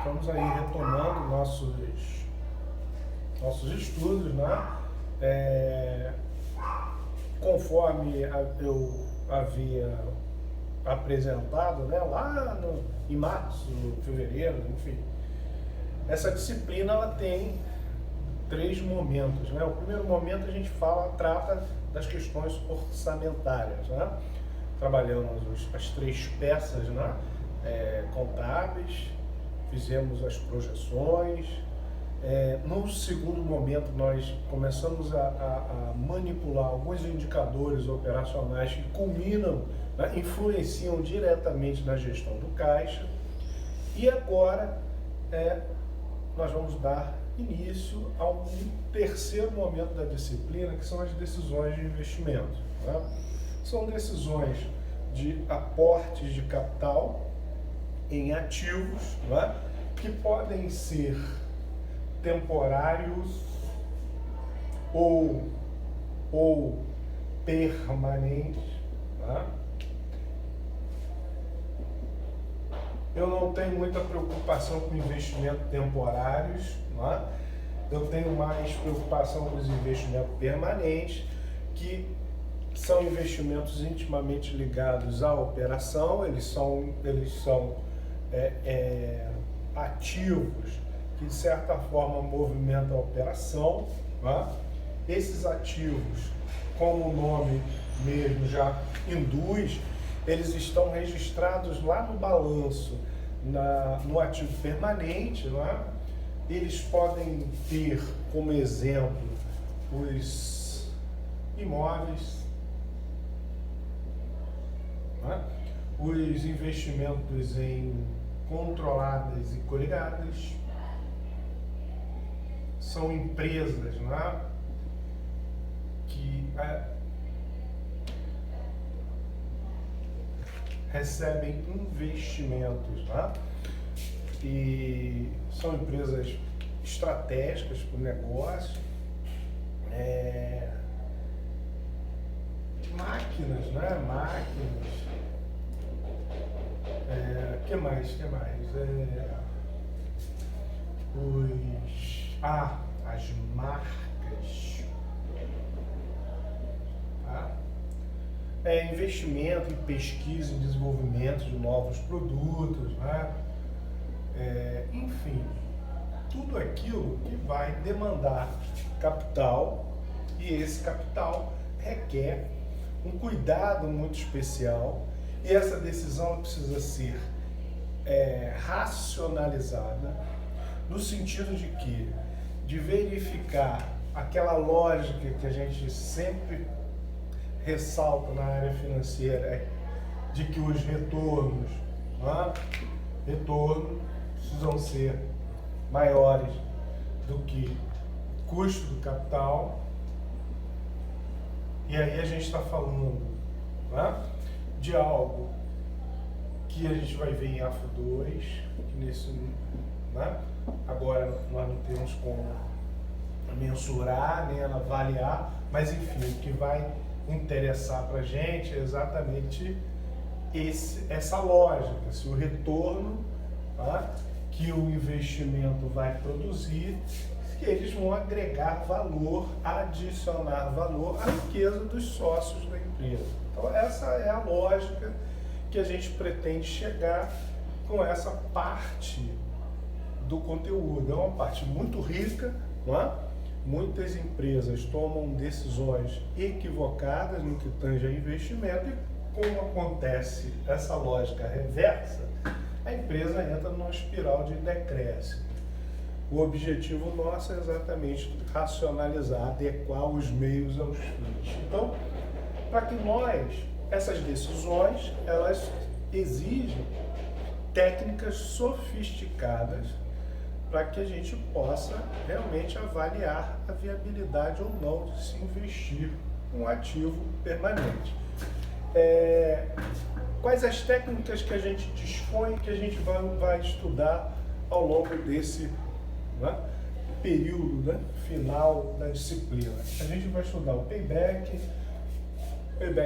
Estamos aí retomando nossos estudos, né? Conforme eu havia apresentado, né, em março, fevereiro, enfim, essa disciplina ela tem 3 momentos, né? O primeiro momento a gente trata das questões orçamentárias, né? Trabalhamos as 3 peças, né? Contábeis, fizemos as projeções. No segundo momento nós começamos a manipular alguns indicadores operacionais que culminam, né, influenciam diretamente na gestão do caixa. E agora nós vamos dar início ao terceiro momento da disciplina, que são as decisões de investimento, né? São decisões de aportes de capital em ativos, né, que podem ser temporários ou permanentes, né? Eu não tenho muita preocupação com investimentos temporários, né? Eu tenho mais preocupação com os investimentos permanentes, que são investimentos intimamente ligados à operação. Eles são ativos que de certa forma movimentam a operação, né? Esses ativos, como o nome mesmo já induz, eles estão registrados lá no balanço, no ativo permanente, né? Eles podem ter como exemplo os imóveis, né? Os investimentos em controladas e coligadas, são empresas, né, que recebem investimentos, né, e são empresas estratégicas para o negócio. Máquinas, né? Que mais? As marcas, tá? Investimento em pesquisa e desenvolvimento de novos produtos, né? Enfim, tudo aquilo que vai demandar capital, e esse capital requer um cuidado muito especial, e essa decisão precisa ser racionalizada, no sentido de verificar aquela lógica que a gente sempre ressalta na área financeira, de que os retornos precisam ser maiores do que custo do capital. E aí a gente está falando, né, de algo que a gente vai ver em AFO2, né? Agora nós não temos como mensurar nem avaliar, mas enfim, o que vai interessar para a gente é exatamente essa lógica, se o retorno, tá, que o investimento vai produzir, que eles vão agregar valor, adicionar valor à riqueza dos sócios da empresa. Então essa é a lógica que a gente pretende chegar com essa parte do conteúdo. É uma parte muito rica, não é? Muitas empresas tomam decisões equivocadas no que tange a investimento, e como acontece essa lógica reversa, a empresa entra numa espiral de decréscimo. O objetivo nosso é exatamente racionalizar, adequar os meios aos fins. Então, para que essas decisões, elas exigem técnicas sofisticadas para que a gente possa realmente avaliar a viabilidade ou não de se investir em um ativo permanente. Quais as técnicas que a gente dispõe, que a gente vai estudar ao longo desse, né, período, né, final da disciplina? A gente vai estudar o payback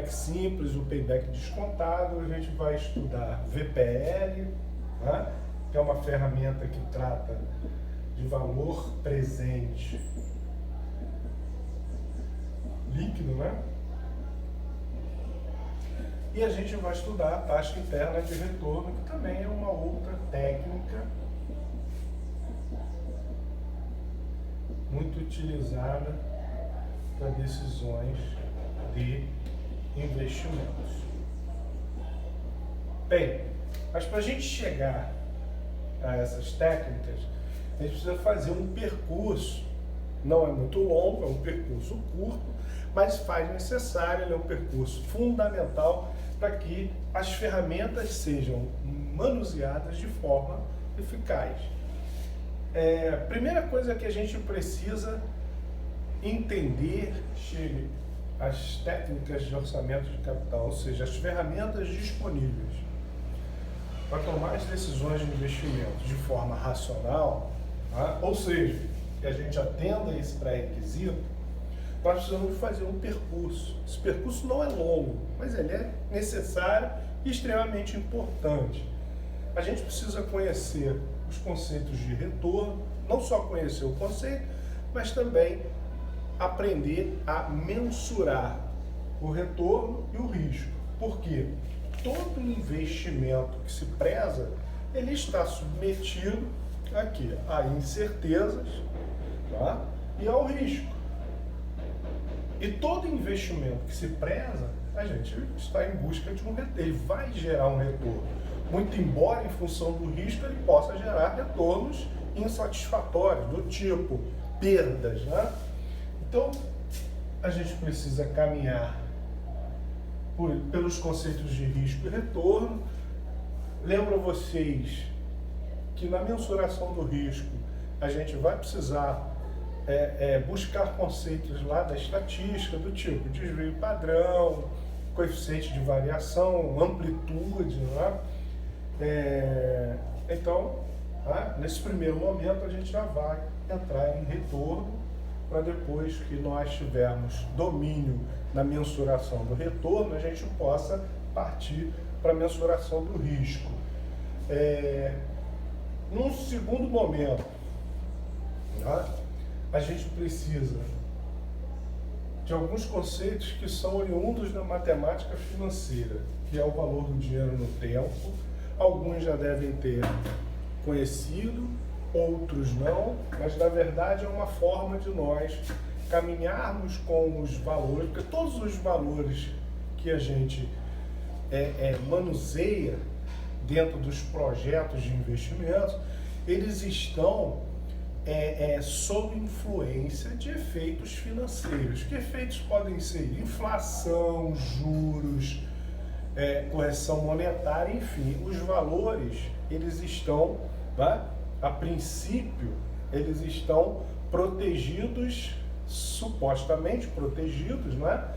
simples, o payback descontado, a gente vai estudar VPL, né, que é uma ferramenta que trata de valor presente líquido, né? E a gente vai estudar a taxa interna de retorno, que também é uma outra técnica muito utilizada para decisões de investimentos. Bem, mas para a gente chegar a essas técnicas, a gente precisa fazer um percurso. Não é muito longo, é um percurso curto, mas faz necessário, ele é um percurso fundamental para que as ferramentas sejam manuseadas de forma eficaz. Primeira coisa que a gente precisa entender as técnicas de orçamento de capital, ou seja, as ferramentas disponíveis para tomar as decisões de investimento de forma racional, tá? Ou seja, que a gente atenda esse pré-requisito, nós precisamos fazer um percurso. Esse percurso não é longo, mas ele é necessário e extremamente importante. A gente precisa conhecer os conceitos de retorno, não só conhecer o conceito, mas também aprender a mensurar o retorno e o risco. Por quê? Todo investimento que se preza, ele está submetido aqui a incertezas, tá? E ao risco. E todo investimento que se preza, a gente está em busca de um retorno. Ele vai gerar um retorno. Muito embora, em função do risco, ele possa gerar retornos insatisfatórios, do tipo perdas, né? Então, a gente precisa caminhar pelos conceitos de risco e retorno. Lembro a vocês que na mensuração do risco, a gente vai precisar buscar conceitos lá da estatística, do tipo desvio padrão, coeficiente de variação, amplitude, né? Então, nesse primeiro momento, a gente já vai entrar em retorno, para depois que nós tivermos domínio na mensuração do retorno, a gente possa partir para a mensuração do risco. Num segundo momento, né, a gente precisa de alguns conceitos que são oriundos da matemática financeira, que é o valor do dinheiro no tempo. Alguns já devem ter conhecido, outros não, mas na verdade é uma forma de nós caminharmos com os valores, porque todos os valores que a gente manuseia dentro dos projetos de investimentos, eles estão sob influência de efeitos financeiros. Que efeitos podem ser? Inflação, juros, correção monetária, enfim. Os valores, eles estão, né, a princípio, eles estão protegidos, supostamente protegidos, né,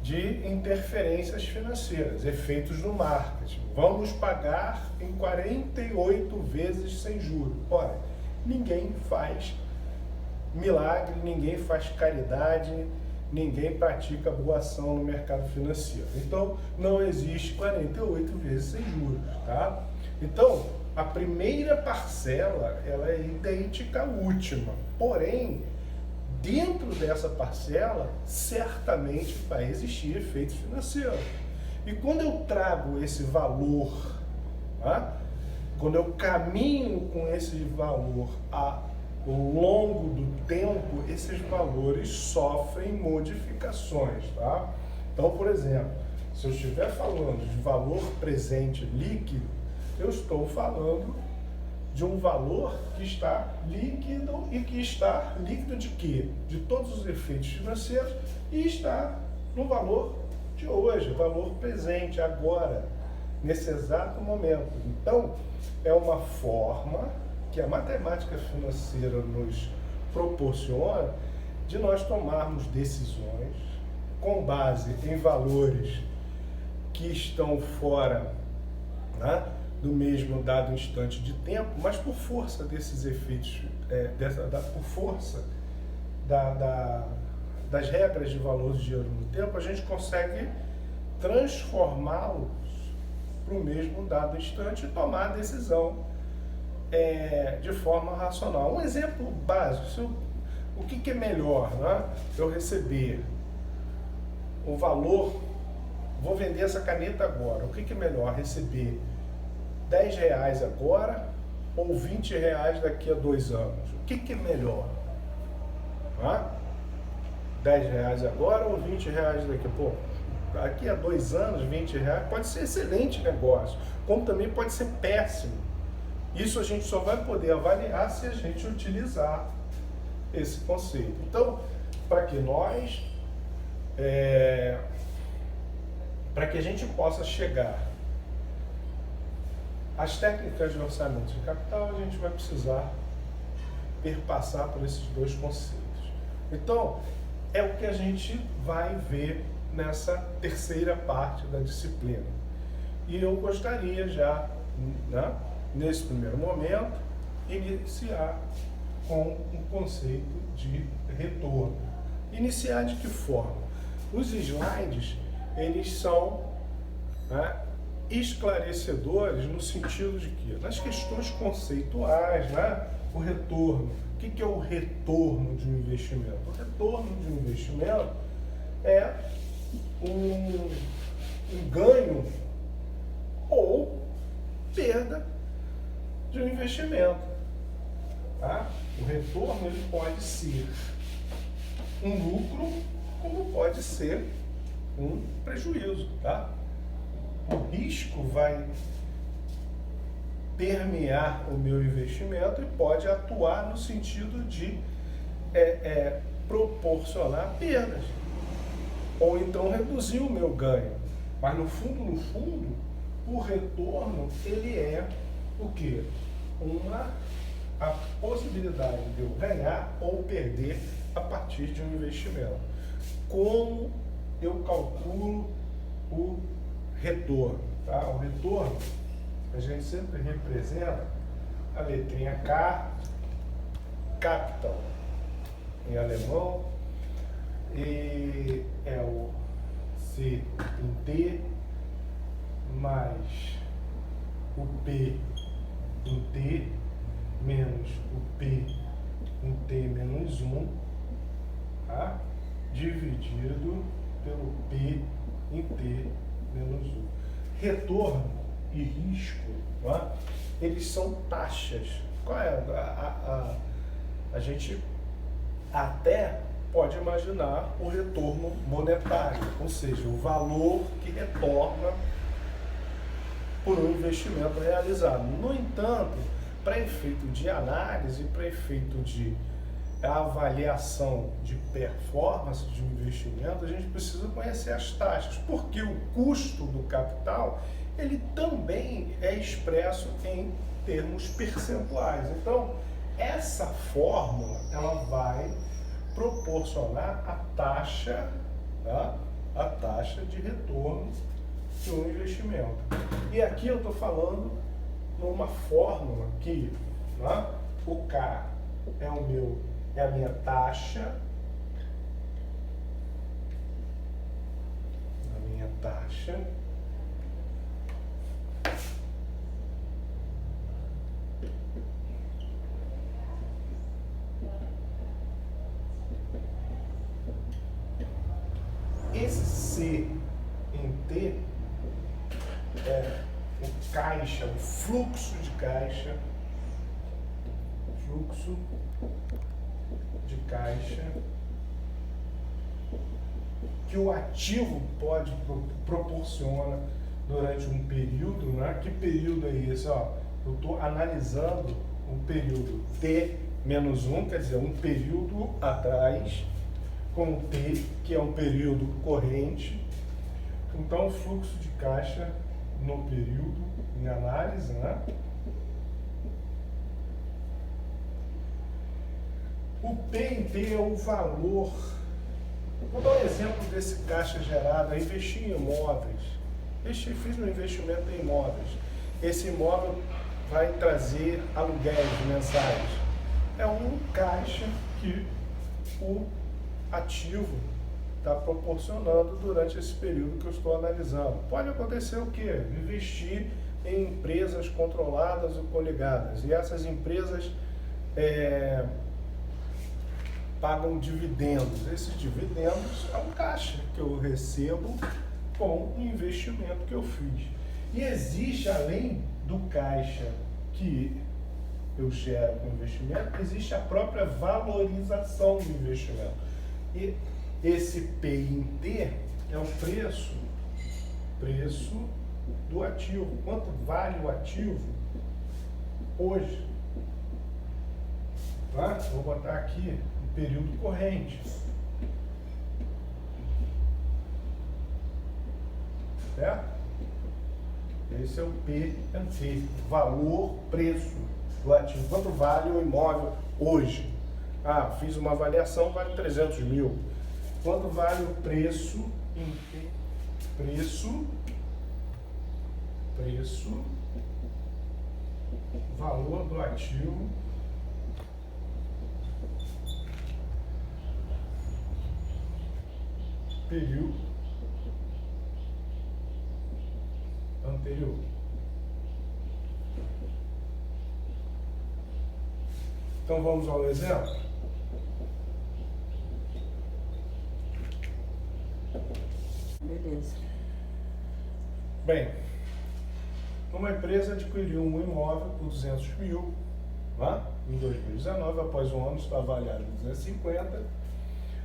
de interferências financeiras, efeitos no marketing. Vamos pagar em 48 vezes sem juros. Ora, ninguém faz milagre, ninguém faz caridade, ninguém pratica boa ação no mercado financeiro. Então, não existe 48 vezes sem juros, tá? Então, a primeira parcela, ela é idêntica à última. Porém, dentro dessa parcela, certamente vai existir efeitos financeiros. E quando eu trago esse valor, tá? Quando eu caminho com esse valor ao longo do tempo, esses valores sofrem modificações, tá? Então, por exemplo, se eu estiver falando de valor presente líquido, eu estou falando de um valor que está líquido e que está líquido de quê? De todos os efeitos financeiros e está no valor de hoje, valor presente, agora, nesse exato momento. Então, é uma forma que a matemática financeira nos proporciona de nós tomarmos decisões com base em valores que estão fora, né, do mesmo dado instante de tempo, mas por força desses efeitos, por força das regras de valores de dinheiro no tempo, a gente consegue transformá-los para o mesmo dado instante e tomar a decisão de forma racional. Um exemplo básico, o que é melhor, né? Eu receber o valor, vou vender essa caneta agora, o que é melhor, receber R$10 agora ou R$20 daqui a 2 anos? O que é melhor? R$10 agora ou R$20 daqui a pouco? Daqui a 2 anos, R$20 pode ser excelente negócio, como também pode ser péssimo. Isso a gente só vai poder avaliar se a gente utilizar esse conceito. Então, para que nós, para que a gente possa chegar às técnicas de orçamento de capital, a gente vai precisar perpassar por esses 2 conceitos. Então, é o que a gente vai ver nessa terceira parte da disciplina. E eu gostaria já, né, nesse primeiro momento, iniciar com um conceito de retorno. Iniciar de que forma? Os slides, eles são, né, esclarecedores no sentido de que, nas questões conceituais, né, o retorno. O que é o retorno de um investimento? O retorno de um investimento é um ganho ou perda de um investimento. Tá? O retorno ele pode ser um lucro, como pode ser um prejuízo. Tá? O risco vai permear o meu investimento e pode atuar no sentido de proporcionar perdas ou então reduzir o meu ganho. Mas no fundo, o retorno ele é o quê? A possibilidade de eu ganhar ou perder a partir de um investimento. Como eu calculo o retorno? Tá? O retorno a gente sempre representa a letrinha K, capital em alemão, e é o C em T, mais o P em T, menos o P em T menos 1, tá? Dividido pelo P em T menos 1. Retorno e risco, tá? Eles são taxas. Qual é? A gente até pode imaginar o retorno monetário, ou seja, o valor que retorna por um investimento realizado. No entanto, para efeito de análise, para efeito de avaliação de performance de um investimento, a gente precisa conhecer as taxas, porque o custo do capital ele também é expresso em termos percentuais. Então, essa fórmula ela vai proporcionar a taxa, tá? A taxa de retorno de um investimento. E aqui eu estou falando numa fórmula que, tá? O K é a minha taxa, esse C em T é o caixa, o fluxo de caixa, que o ativo pode proporciona durante um período, né? Que período é esse? Ó, eu estou analisando um período T-1, quer dizer, um período atrás, com o T, que é um período corrente. Então, o fluxo de caixa no período em análise, né? O P em T é o valor. Vou dar um exemplo desse caixa gerado. Eu investi em imóveis. Fiz um investimento em imóveis. Esse imóvel vai trazer aluguéis mensais. É um caixa que o ativo está proporcionando durante esse período que eu estou analisando. Pode acontecer o quê? Investir em empresas controladas ou coligadas. E essas empresas pagam dividendos. Esses dividendos é um caixa que eu recebo com o investimento que eu fiz. E existe, além do caixa que eu gero com o investimento, existe a própria valorização do investimento. E esse P em T é o preço do ativo. Quanto vale o ativo hoje? Tá? Vou botar aqui o período corrente. Certo? Esse é o P&T, valor, preço do ativo. Quanto vale o imóvel hoje? Ah, fiz uma avaliação, vale 300 mil. Quanto vale o preço em preço, valor do ativo período anterior. Então vamos ao exemplo. Beleza. Bem, uma empresa adquiriu um imóvel por 200 mil, tá? Em 2019, após um ano está avaliado em 250.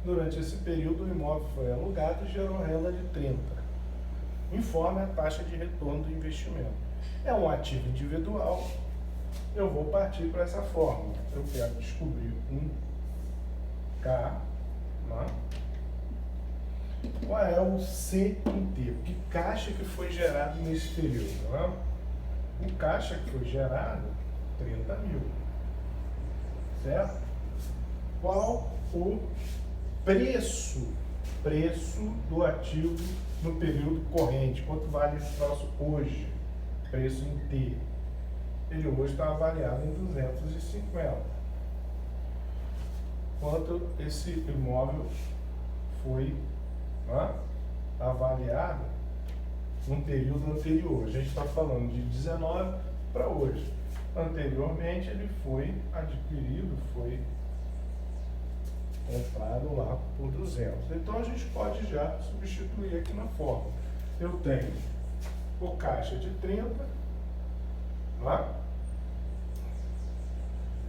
Durante esse período, o imóvel foi alugado e gerou renda de 30. Informe a taxa de retorno do investimento. É um ativo individual. Eu vou partir para essa fórmula. Eu quero descobrir um K, né? Qual é o C em T? Que caixa que foi gerado nesse período? Né? O caixa que foi gerado, 30 mil. Certo? Qual o preço do ativo no período corrente? Quanto vale esse troço hoje? Preço em T. Ele hoje está avaliado em 250. Quanto esse imóvel foi avaliado no período anterior? A gente está falando de 19 para hoje. Anteriormente ele foi adquirido, foi comprado lá por 200. Então a gente pode já substituir aqui na fórmula. Eu tenho o caixa de 30,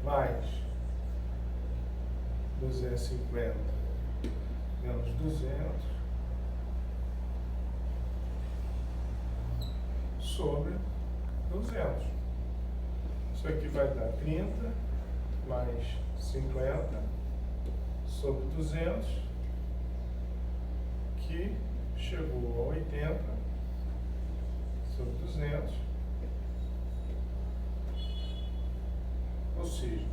mais 250 menos 200 sobre 200. Isso aqui vai dar 30 mais 50 sobre 200, que chegou a 80 sobre 200. Ou seja,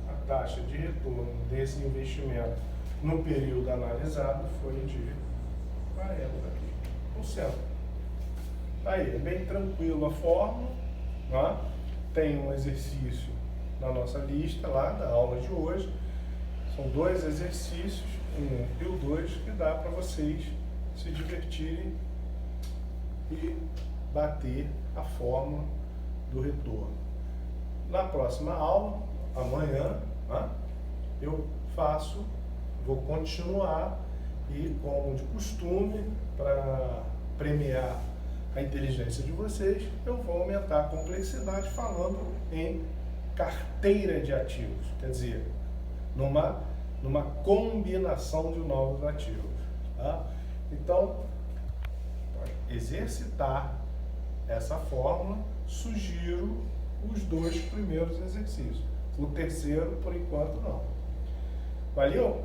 a taxa de retorno desse investimento no período analisado foi de 40%. Aí, é bem tranquilo a fórmula, né? Tem um exercício na nossa lista lá da aula de hoje. São 2 exercícios, o 1 e o 2, que dá para vocês se divertirem e bater a fórmula do retorno. Na próxima aula, amanhã, né, eu vou continuar e, como de costume, para premiar a inteligência de vocês, eu vou aumentar a complexidade falando em carteira de ativos, quer dizer, numa combinação de novos ativos. Tá? Então, para exercitar essa fórmula, sugiro os 2 primeiros exercícios. O terceiro, por enquanto, não. Valeu?